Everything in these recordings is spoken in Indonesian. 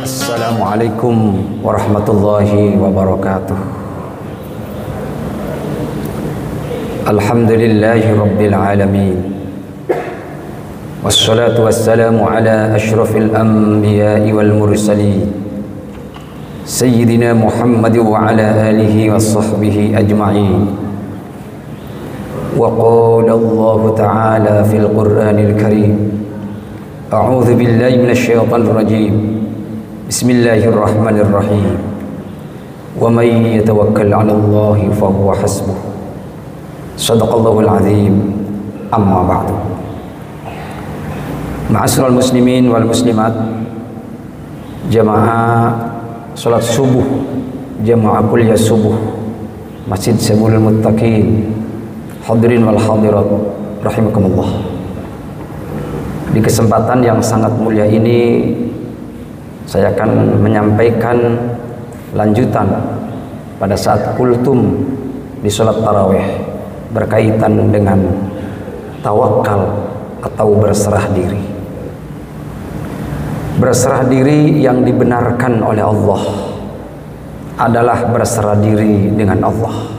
Assalamualaikum warahmatullahi wabarakatuh. Alhamdulillahi rabbil alamin. Wassalatu wassalamu ala ashrafil anbiya'i wal mursalin Sayyidina Muhammad wa ala alihi wa sahbihi ajma'in. Wa qala Allah ta'ala fil Qur'anil Karim, A'udzu billahi minasy syaithanir rajim. Bismillahirrahmanirrahim. Wa may yatawakkal 'ala Allah fa huwa hasbuh. Shadaqallahul 'azim. Amma ba'du. Ma'asyiral muslimin wal muslimat, jamaah salat subuh, jamaah kuliah subuh Masjid Sabulul Muttaqin, hadirin wal hadirat rahimakumullah. Di kesempatan yang sangat mulia ini saya akan menyampaikan lanjutan pada saat kultum di sholat tarawih berkaitan dengan tawakal atau berserah diri. Berserah diri yang dibenarkan oleh Allah adalah berserah diri dengan Allah,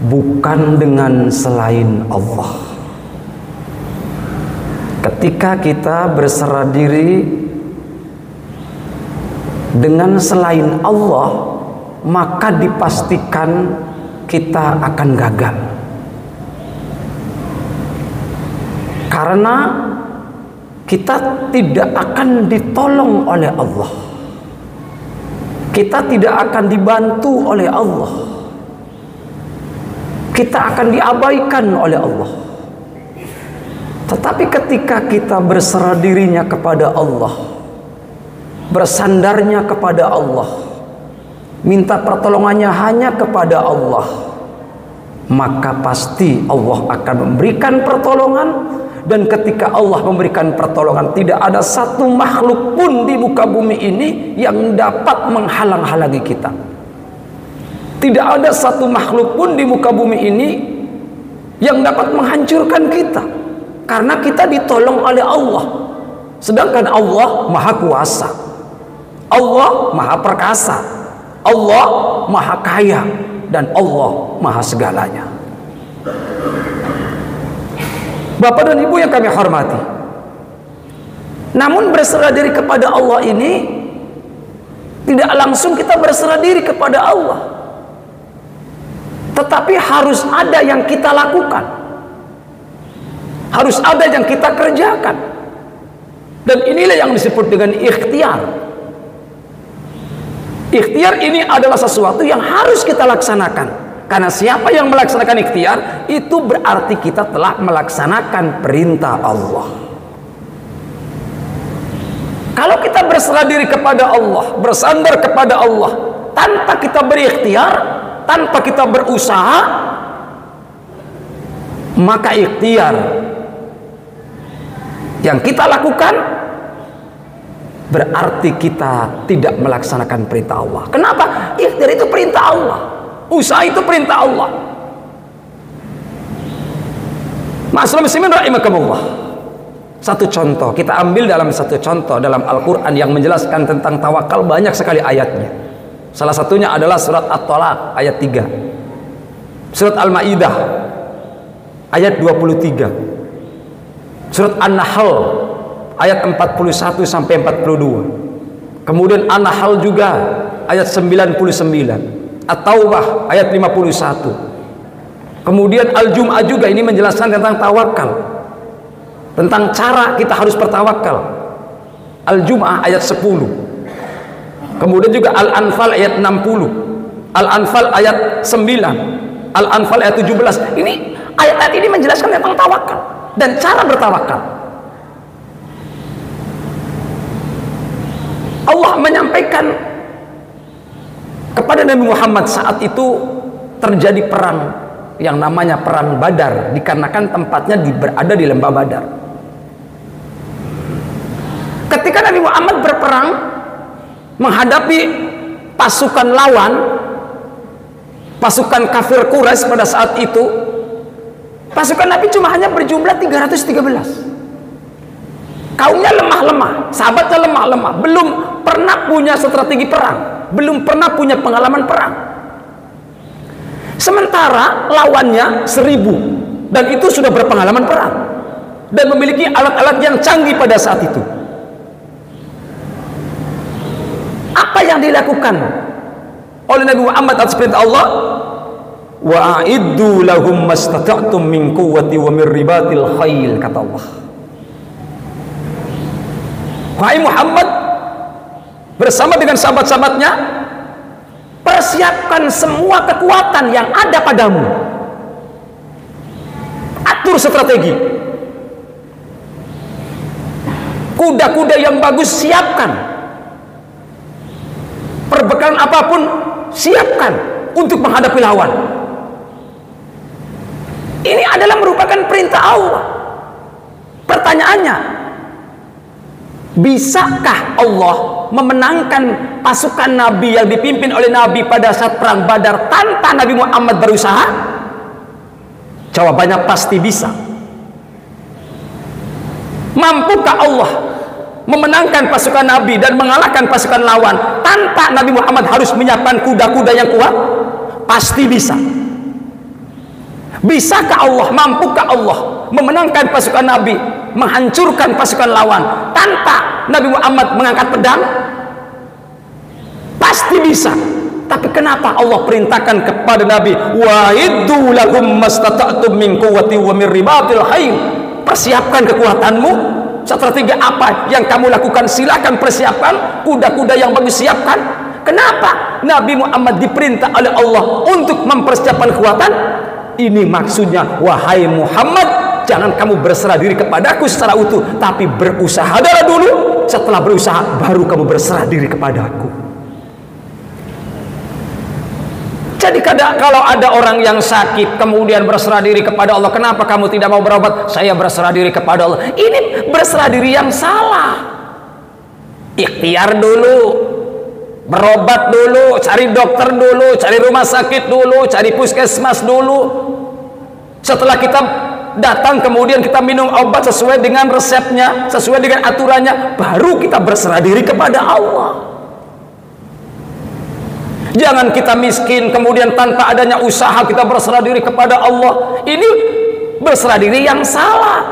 bukan dengan selain Allah. Ketika kita berserah diri dengan selain Allah, maka dipastikan kita akan gagal. Karena kita tidak akan ditolong oleh Allah, kita tidak akan dibantu oleh Allah, kita akan diabaikan oleh Allah. Tetapi ketika kita berserah dirinya kepada Allah, bersandarnya kepada Allah, minta pertolongannya hanya kepada Allah, maka pasti Allah akan memberikan pertolongan. Dan ketika Allah memberikan pertolongan, tidak ada satu makhluk pun di muka bumi ini yang dapat menghalang-halangi kita. Tidak ada satu makhluk pun di muka bumi ini yang dapat menghancurkan kita, karena kita ditolong oleh Allah. Sedangkan Allah Maha Kuasa, Allah Maha Perkasa, Allah Maha Kaya, dan Allah Maha Segalanya. Bapak dan Ibu yang kami hormati, namun berserah diri kepada Allah ini tidak langsung kita berserah diri kepada Allah, tetapi harus ada yang kita lakukan, harus ada yang kita kerjakan. Dan inilah yang disebut dengan ikhtiar. Ikhtiar ini adalah sesuatu yang harus kita laksanakan. Karena siapa yang melaksanakan ikhtiar, itu berarti kita telah melaksanakan perintah Allah. Kalau kita berserah diri kepada Allah, bersandar kepada Allah, tanpa kita berikhtiar, tanpa kita berusaha, maka ikhtiar yang kita lakukan berarti kita tidak melaksanakan perintah Allah. Kenapa? Ikhtiar itu perintah Allah, usaha itu perintah Allah. Ma'asyiral muslimin rahimakumullah. Satu contoh, kita ambil dalam satu contoh dalam Al-Quran yang menjelaskan tentang tawakal, banyak sekali ayatnya. Salah satunya adalah surat At-Talaq ayat 3, surat Al-Ma'idah ayat 23, surat An-Nahl ayat 41 sampai 42, kemudian An-Nahl juga ayat 99, At-Taubah ayat 51, kemudian Al-Jum'ah juga ini menjelaskan tentang tawakal, tentang cara kita harus bertawakal. Al-Jum'ah ayat 10, kemudian juga Al-Anfal ayat 60, Al-Anfal ayat 9, Al-Anfal ayat 17. Ini ayat-ayat ini menjelaskan tentang tawakal dan cara bertawakal. Allah menyampaikan kepada Nabi Muhammad saat itu terjadi perang yang namanya perang Badar, dikarenakan tempatnya berada di lembah Badar. Ketika Nabi Muhammad berperang menghadapi pasukan lawan, pasukan kafir Quraisy pada saat itu, pasukan Nabi cuma hanya berjumlah 313. Kaumnya lemah-lemah, sahabatnya lemah-lemah, belum pernah punya strategi perang, belum pernah punya pengalaman perang. Sementara lawannya 1000 dan itu sudah berpengalaman perang dan memiliki alat-alat yang canggih pada saat itu. Apa yang dilakukan oleh Nabi Muhammad atas perintah Allah? Wa'iddu lahum mastata'tum min quwwati wa min ribatil khail, kata Allah. Wahai Muhammad, bersama dengan sahabat-sahabatnya, persiapkan semua kekuatan yang ada padamu. Atur strategi. Kuda-kuda yang bagus siapkan. Perbekalan apapun siapkan untuk menghadapi lawan. Ini adalah merupakan perintah Allah. Pertanyaannya, bisakah Allah memenangkan pasukan Nabi yang dipimpin oleh Nabi pada saat perang Badar tanpa Nabi Muhammad berusaha? Jawabannya pasti bisa. Mampukah Allah memenangkan pasukan Nabi dan mengalahkan pasukan lawan tanpa Nabi Muhammad harus menyiapkan kuda-kuda yang kuat? Pasti bisa. Bisakah Allah, mampukah Allah memenangkan pasukan Nabi, menghancurkan pasukan lawan tanpa Nabi Muhammad mengangkat pedang? Pasti bisa. Tapi kenapa Allah perintahkan kepada Nabi, wa'iddu lahum mastata'tum min quwwati wa min ribatil khail? Persiapkan kekuatanmu. Strategi apa yang kamu lakukan, silakan persiapkan. Kuda-kuda yang bagus siapkan. Kenapa Nabi Muhammad diperintah oleh Allah untuk mempersiapkan kekuatan? Ini maksudnya, wahai Muhammad, jangan kamu berserah diri kepadaku secara utuh, tapi berusaha dulu. Setelah berusaha, baru kamu berserah diri kepadaku. Jadi kalau ada orang yang sakit kemudian berserah diri kepada Allah, kenapa kamu tidak mau berobat? Saya berserah diri kepada Allah. Ini berserah diri yang salah. Ikhtiar dulu, berobat dulu, cari dokter dulu, cari rumah sakit dulu, cari puskesmas dulu. Setelah kita datang kemudian kita minum obat sesuai dengan resepnya, sesuai dengan aturannya, baru kita berserah diri kepada Allah. Jangan kita miskin kemudian tanpa adanya usaha kita berserah diri kepada Allah. Ini berserah diri yang salah.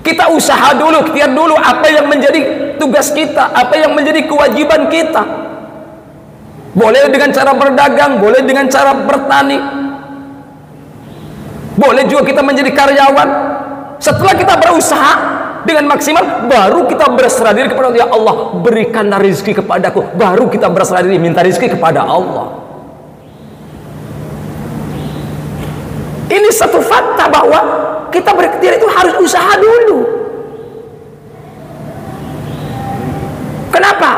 Kita usaha dulu, ikhtiar dulu apa yang menjadi tugas kita, apa yang menjadi kewajiban kita. Boleh dengan cara berdagang, boleh dengan cara bertani, boleh juga kita menjadi karyawan. Setelah kita berusaha dengan maksimal, baru kita berserah diri kepada Allah. Ya Allah, berikanlah rezeki kepadaku. Baru kita berserah diri minta rezeki kepada Allah. Ini satu fakta bahwa kita berikhtiar itu harus usaha dulu. Kenapa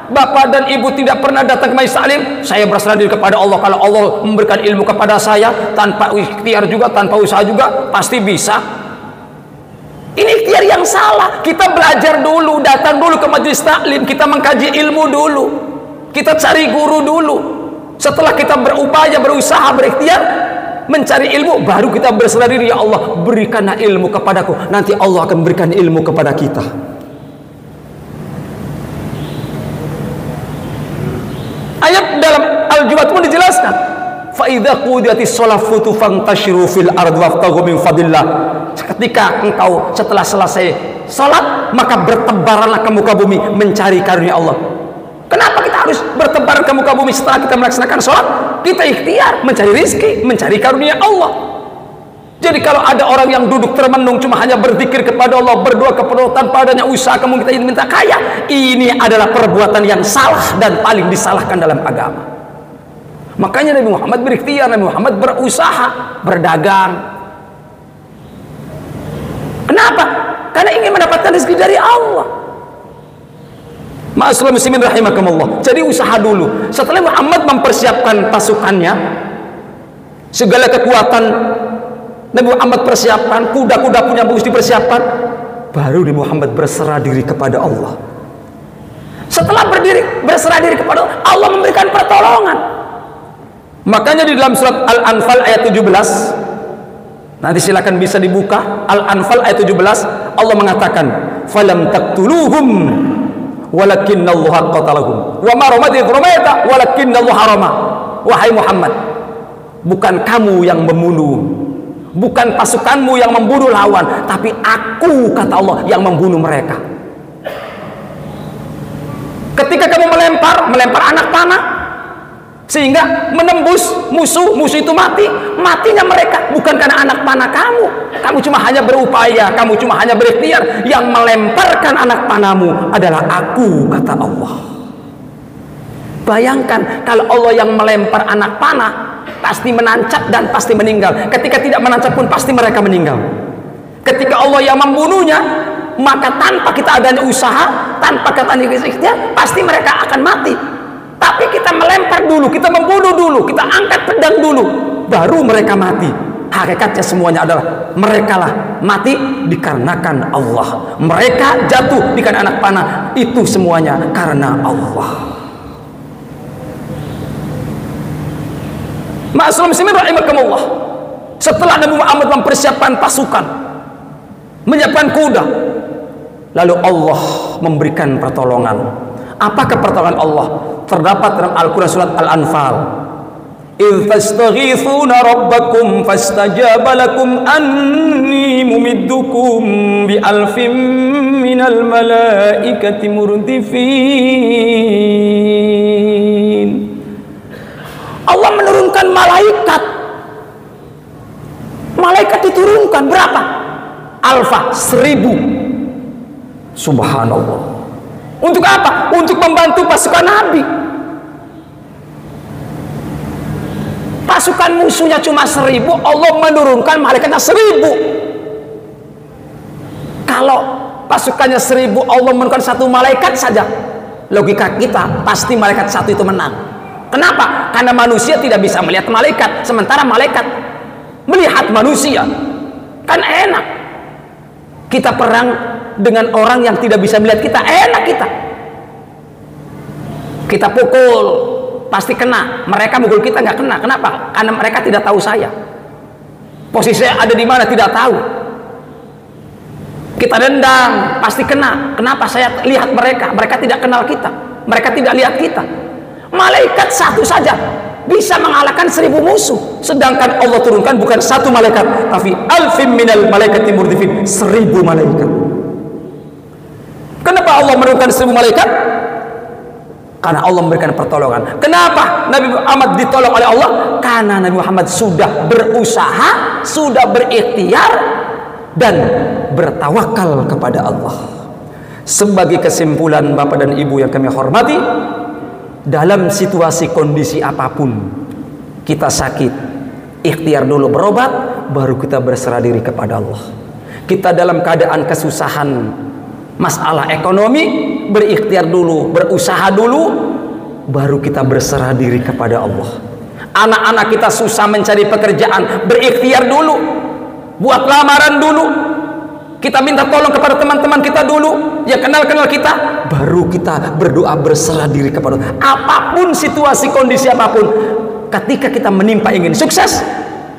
Bapak dan Ibu tidak pernah datang ke majelis taklim? Saya berserah diri kepada Allah. Kalau Allah memberikan ilmu kepada saya tanpa ikhtiar juga, tanpa usaha juga, pasti bisa. Ini ikhtiar yang salah. Kita belajar dulu, datang dulu ke majelis taklim, kita mengkaji ilmu dulu, kita cari guru dulu. Setelah kita berupaya, berusaha, berikhtiar mencari ilmu, baru kita berserah diri. Ya Allah, berikanlah ilmu kepadaku. Nanti Allah akan berikan ilmu kepada kita. Ayat dalam Al-Jumat pun dijelaskan, fa idza qudiyatis sholatu fantashiru fil ardi wabtaghu min fadlillah. Ketika engkau setelah selesai salat, maka bertebaranlah ke muka bumi mencari karunia Allah. Kenapa kita harus bertebaran ke muka bumi setelah kita melaksanakan salat? Kita ikhtiar mencari rezeki, mencari karunia Allah. Jadi kalau ada orang yang duduk termenung cuma hanya berzikir kepada Allah, berdoa kepada Allah tanpa adanya usaha, kamu kita ingin minta kaya, ini adalah perbuatan yang salah dan paling disalahkan dalam agama. Makanya Nabi Muhammad berikhtiar, Nabi Muhammad berusaha, berdagang. Kenapa? Karena ingin mendapatkan rezeki dari Allah. Ma'asyiral muslimin rahimakumullah. Jadi usaha dulu. Setelah Muhammad mempersiapkan pasukannya, segala kekuatan Nabi Muhammad persiapkan, kuda-kuda punya bagus dipersiapkan, baru Nabi Muhammad berserah diri kepada Allah. Setelah berserah diri kepada Allah, Allah memberikan pertolongan. Makanya di dalam surat Al-Anfal ayat 17, nanti silakan bisa dibuka, Al-Anfal ayat 17, Allah mengatakan, falam taqtuluhum walakinnallaha qatalahum wa ma ramaita ramaita walakinnallaha rama. Wahai Muhammad, bukan kamu yang membunuh, bukan pasukanmu yang membunuh lawan, tapi aku, kata Allah, yang membunuh mereka. Ketika kamu melempar anak panah sehingga menembus musuh itu mati, matinya mereka bukan karena anak panah kamu. Kamu cuma hanya berupaya, kamu cuma hanya berikhtiar. Yang melemparkan anak panahmu adalah aku, kata Allah. Bayangkan kalau Allah yang melempar anak panah, pasti menancap dan pasti meninggal. Ketika tidak menancap pun pasti mereka meninggal. Ketika Allah yang membunuhnya, maka tanpa kita adanya usaha, tanpa kita adanya ikhtiar, pasti mereka akan mati. Tapi kita melempar dulu, kita membunuh dulu, kita angkat pedang dulu, baru mereka mati. Hakikatnya semuanya adalah mereka lah mati dikarenakan Allah. Mereka jatuh dikarenakan anak panah, itu semuanya karena Allah. Ma'asyiral muslimin rahimakumullah. Setelah Nabi Muhammad mempersiapkan pasukan, menyiapkan kuda, lalu Allah memberikan pertolongan. Apakah pertolongan Allah? Terdapat dalam Al-Quran surat Al-Anfal. إِذْ تَسْتَغِيثُونَ رَبَّكُمْ فَاسْتَجَابَ لَكُمْ أَنِّي مُمِدُّكُمْ بِأَلْفٍ مِّنَ الْمَلَائِكَةِ مُرْدِفِينَ. Allah menurunkan malaikat. Malaikat diturunkan berapa? Alfa, 1000. Subhanallah. Untuk apa? Untuk membantu pasukan Nabi. Pasukan musuhnya cuma 1000, Allah menurunkan malaikatnya 1000. Kalau pasukannya 1000, Allah menurunkan 1 malaikat saja, logika kita pasti malaikat 1 itu menang. Kenapa? Karena manusia tidak bisa melihat malaikat, sementara malaikat melihat manusia. Kan enak kita perang dengan orang yang tidak bisa melihat kita, enak kita pukul pasti kena, mereka mukul kita nggak kena. Kenapa? Karena mereka tidak tahu saya, posisi saya ada di mana tidak tahu. Kita dendam pasti kena. Kenapa? Saya lihat mereka tidak kenal kita, mereka tidak lihat kita. Malaikat 1 saja bisa mengalahkan 1000 musuh, sedangkan Allah turunkan bukan 1 malaikat, tapi alfim minal malaikati murdifin, 1000 malaikat. Kenapa Allah menurunkan 1000 malaikat? Karena Allah memberikan pertolongan. Kenapa Nabi Muhammad ditolong oleh Allah? Karena Nabi Muhammad sudah berusaha, sudah berikhtiar, dan bertawakal kepada Allah. Sebagai kesimpulan, Bapak dan Ibu yang kami hormati, dalam situasi kondisi apapun, kita sakit, ikhtiar dulu berobat, baru kita berserah diri kepada Allah. Kita dalam keadaan kesusahan, masalah ekonomi, berikhtiar dulu, berusaha dulu, baru kita berserah diri kepada Allah. Anak-anak kita susah mencari pekerjaan, berikhtiar dulu, buat lamaran dulu, kita minta tolong kepada teman-teman kita dulu yang kenal-kenal kita, baru kita berdoa berserah diri kepada Allah. Apapun situasi kondisi apapun, ketika kita menimpa ingin sukses,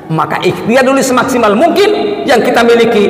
maka ikhtiar dulu semaksimal mungkin yang kita miliki,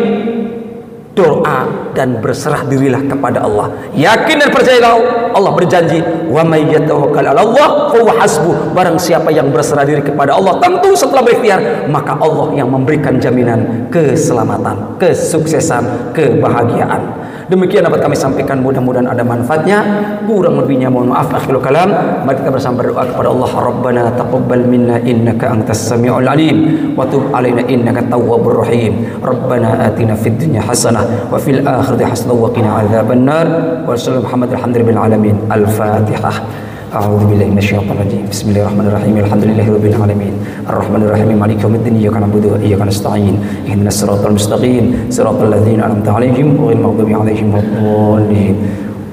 doa dan berserah dirilah kepada Allah. Yakin dan percayalah, Allah berjanji, wa may yatawakkal 'ala Allah fa huwa hasbuh. Barang siapa yang berserah diri kepada Allah, tentu setelah berikhtiar, maka Allah yang memberikan jaminan keselamatan, kesuksesan, kebahagiaan. Demikian dapat kami sampaikan, mudah-mudahan ada manfaatnya. Kurang lebihnya mohon maaf. Akhirul kalam, mari kita bersama berdoa kepada Allah. Rabbana taqabbal minna innaka antas samiul alim wa tub alaina innaka tawwabur rahim. Rabbana atina fid dunya hasanah wa fil akhirati hasanah wa qina adzabannar. Wa sallallahu Muhammadil hamdulillahil alamin. Al-Fatihah. A'udzu billahi minasyaitonir rajim. Bismillahirrahmanirrahim. Alhamdulillahirabbil alamin. Arrahmanir rahim. Maliki yaumiddin. Iyyaka na'budu wa iyyaka nasta'in. Ihdinas siratal mustaqim. Siratal ladzina an'amta 'alaihim ghairil maghdubi 'alaihim waladdallin.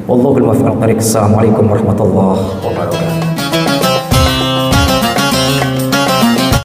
Wallahul muwaffiq. Assalamualaikum warahmatullahi wabarakatuh.